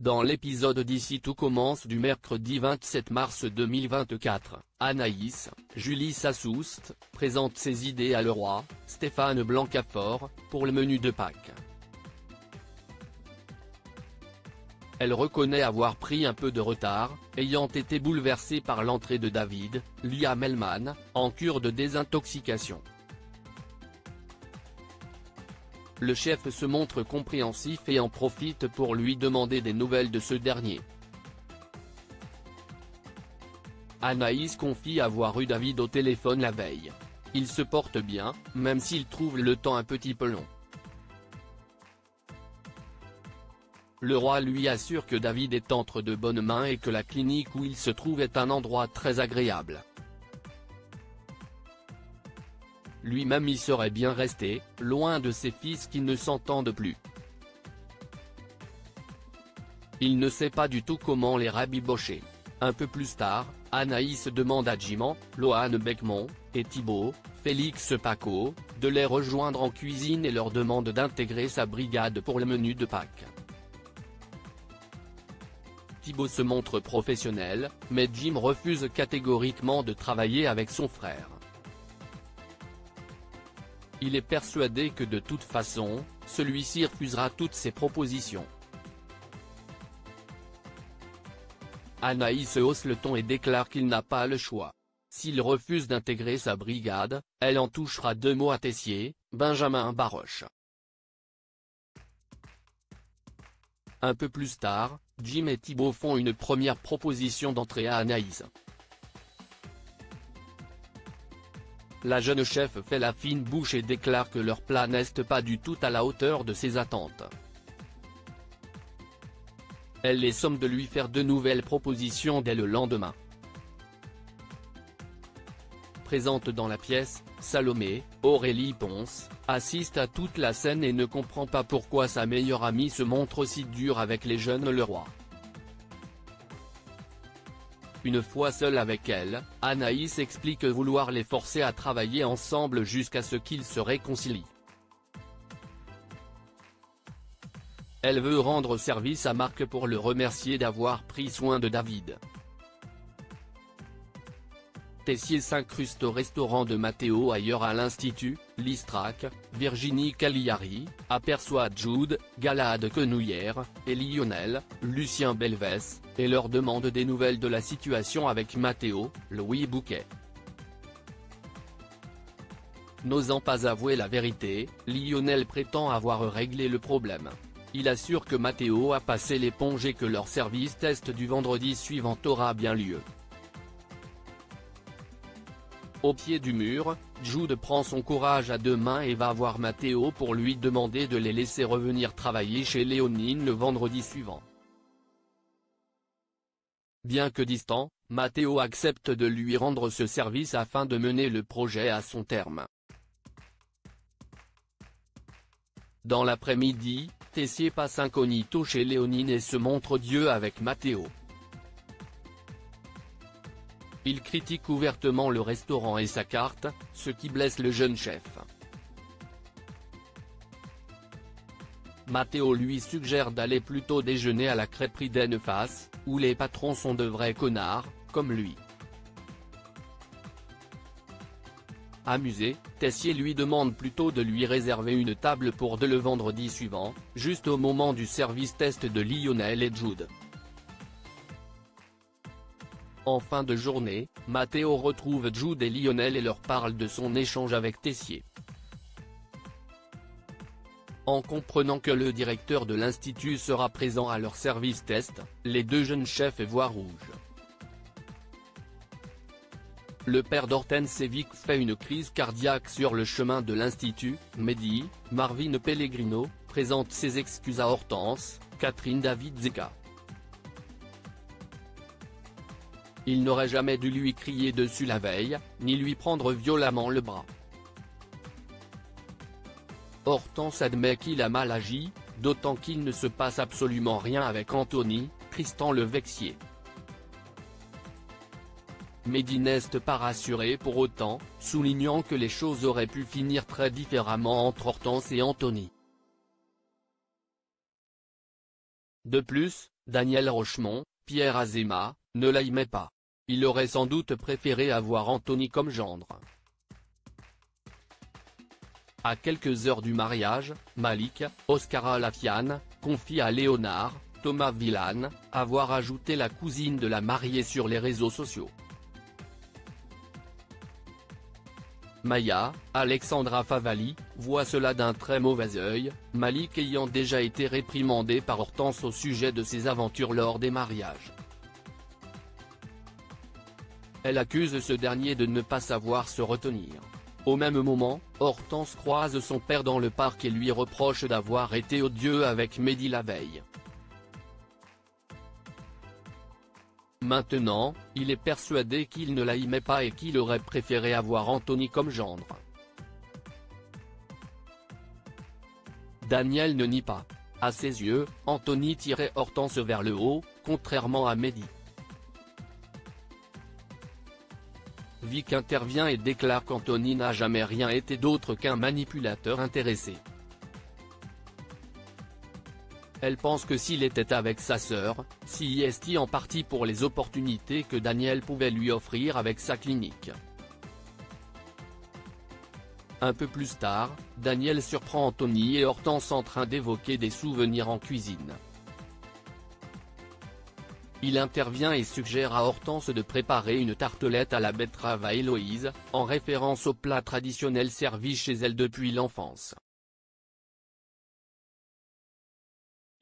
Dans l'épisode d'Ici tout commence du mercredi 27 mars 2024, Anaïs, Julie Sassoust, présente ses idées à Leroy, Stéphane Blancafort, pour le menu de Pâques. Elle reconnaît avoir pris un peu de retard, ayant été bouleversée par l'entrée de David, Liam Hellman, en cure de désintoxication. Le chef se montre compréhensif et en profite pour lui demander des nouvelles de ce dernier. Anaïs confie avoir eu David au téléphone la veille. Il se porte bien, même s'il trouve le temps un petit peu long. Leroy lui assure que David est entre de bonnes mains et que la clinique où il se trouve est un endroit très agréable. Lui-même y serait bien resté, loin de ses fils qui ne s'entendent plus. Il ne sait pas du tout comment les rabibocher. Un peu plus tard, Anaïs demande à Jim, Lohan Beckmont, et Thibaut, Félix Paco, de les rejoindre en cuisine et leur demande d'intégrer sa brigade pour le menu de Pâques. Thibaut se montre professionnel, mais Jim refuse catégoriquement de travailler avec son frère. Il est persuadé que de toute façon, celui-ci refusera toutes ses propositions. Anaïs hausse le ton et déclare qu'il n'a pas le choix. S'il refuse d'intégrer sa brigade, elle en touchera deux mots à Tessier, Benjamin Baroche. Un peu plus tard, Jim et Thibaut font une première proposition d'entrée à Anaïs. La jeune chef fait la fine bouche et déclare que leur plat n'est pas du tout à la hauteur de ses attentes. Elle les somme de lui faire de nouvelles propositions dès le lendemain. Présente dans la pièce, Salomé, Aurélie Ponce, assiste à toute la scène et ne comprend pas pourquoi sa meilleure amie se montre aussi dure avec les jeunes Leroy. Une fois seule avec elle, Anaïs explique vouloir les forcer à travailler ensemble jusqu'à ce qu'ils se réconcilient. Elle veut rendre service à Marc pour le remercier d'avoir pris soin de David. Tessier s'incruste au restaurant de Matteo ailleurs à l'Institut, Listrac, Virginie Cagliari, aperçoit Jude, Galaad Quenouillère, et Lionel, Lucien Belvès, et leur demande des nouvelles de la situation avec Matteo, Louis Bouquet. N'osant pas avouer la vérité, Lionel prétend avoir réglé le problème. Il assure que Matteo a passé l'éponge et que leur service test du vendredi suivant aura bien lieu. Au pied du mur, Jude prend son courage à deux mains et va voir Matteo pour lui demander de les laisser revenir travailler chez Léonine le vendredi suivant. Bien que distant, Matteo accepte de lui rendre ce service afin de mener le projet à son terme. Dans l'après-midi, Tessier passe incognito chez Léonine et se montre odieux avec Matteo. Il critique ouvertement le restaurant et sa carte, ce qui blesse le jeune chef. Matteo lui suggère d'aller plutôt déjeuner à la crêperie d'Enneface, où les patrons sont de vrais connards, comme lui. Amusé, Tessier lui demande plutôt de lui réserver une table pour le vendredi suivant, juste au moment du service test de Lionel et Jude. En fin de journée, Matteo retrouve Jude et Lionel et leur parle de son échange avec Tessier. En comprenant que le directeur de l'Institut sera présent à leur service test, les deux jeunes chefs voient rouge. Le père d'Hortense Vic fait une crise cardiaque sur le chemin de l'Institut. Mehdi, Marvin Pellegrino, présente ses excuses à Hortense, Catherine David Zeka. Il n'aurait jamais dû lui crier dessus la veille, ni lui prendre violemment le bras. Hortense admet qu'il a mal agi, d'autant qu'il ne se passe absolument rien avec Anthony, Tristan le Vexier. Mehdi n'est pas rassuré pour autant, soulignant que les choses auraient pu finir très différemment entre Hortense et Anthony. De plus, Daniel Rochemont, Pierre Azéma, ne l'aimait pas. Il aurait sans doute préféré avoir Anthony comme gendre. À quelques heures du mariage, Malik, Oscara Lafiane, confie à Léonard, Thomas Villane, avoir ajouté la cousine de la mariée sur les réseaux sociaux. Maya, Alexandra Favali, voit cela d'un très mauvais œil, Malik ayant déjà été réprimandé par Hortense au sujet de ses aventures lors des mariages. Elle accuse ce dernier de ne pas savoir se retenir. Au même moment, Hortense croise son père dans le parc et lui reproche d'avoir été odieux avec Mehdi la veille. Maintenant, il est persuadé qu'il ne l'aimait pas et qu'il aurait préféré avoir Anthony comme gendre. Daniel ne nie pas. À ses yeux, Anthony tirait Hortense vers le haut, contrairement à Mehdi. Vic intervient et déclare qu'Anthony n'a jamais rien été d'autre qu'un manipulateur intéressé. Elle pense que s'il était avec sa sœur, c'est en partie pour les opportunités que Daniel pouvait lui offrir avec sa clinique. Un peu plus tard, Daniel surprend Anthony et Hortense en train d'évoquer des souvenirs en cuisine. Il intervient et suggère à Hortense de préparer une tartelette à la betterave à Héloïse, en référence au plat traditionnel servi chez elle depuis l'enfance.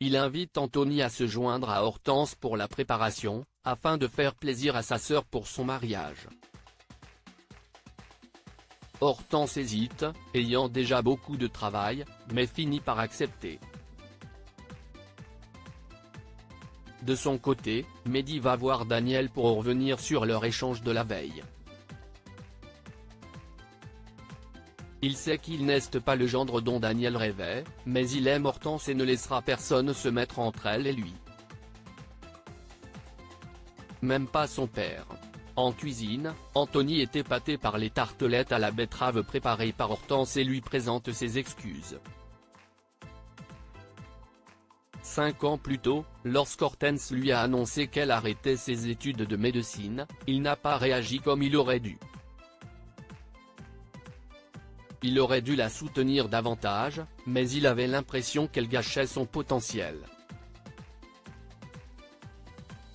Il invite Anthony à se joindre à Hortense pour la préparation, afin de faire plaisir à sa sœur pour son mariage. Hortense hésite, ayant déjà beaucoup de travail, mais finit par accepter. De son côté, Mehdi va voir Daniel pour revenir sur leur échange de la veille. Il sait qu'il n'est pas le gendre dont Daniel rêvait, mais il aime Hortense et ne laissera personne se mettre entre elle et lui. Même pas son père. En cuisine, Anthony est épaté par les tartelettes à la betterave préparées par Hortense et lui présente ses excuses. 5 ans plus tôt, lorsqu'Hortense lui a annoncé qu'elle arrêtait ses études de médecine, il n'a pas réagi comme il aurait dû. Il aurait dû la soutenir davantage, mais il avait l'impression qu'elle gâchait son potentiel.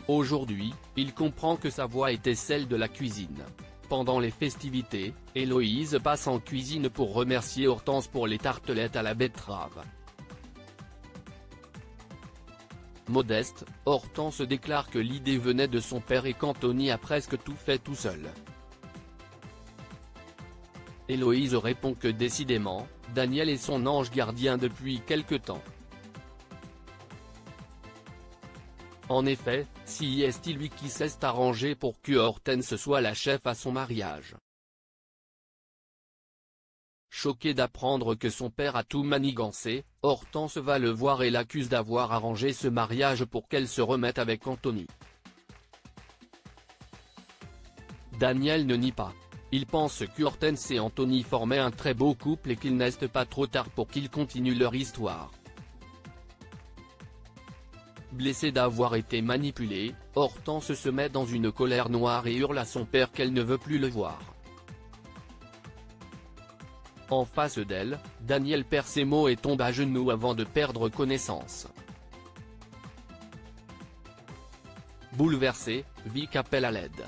Aujourd'hui, il comprend que sa voie était celle de la cuisine. Pendant les festivités, Héloïse passe en cuisine pour remercier Hortense pour les tartelettes à la betterave. Modeste, Hortense déclare que l'idée venait de son père et qu'Anthony a presque tout fait tout seul. Héloïse répond que décidément, Daniel est son ange gardien depuis quelque temps. En effet, c'est lui qui s'est arrangé pour que Hortense soit la chef à son mariage. Choquée d'apprendre que son père a tout manigancé, Hortense va le voir et l'accuse d'avoir arrangé ce mariage pour qu'elle se remette avec Anthony. Daniel ne nie pas. Il pense qu'Hortense et Anthony formaient un très beau couple et qu'il n'est pas trop tard pour qu'ils continuent leur histoire. Blessée d'avoir été manipulée, Hortense se met dans une colère noire et hurle à son père qu'elle ne veut plus le voir. En face d'elle, Daniel perd ses mots et tombe à genoux avant de perdre connaissance. Bouleversé, Vic appelle à l'aide.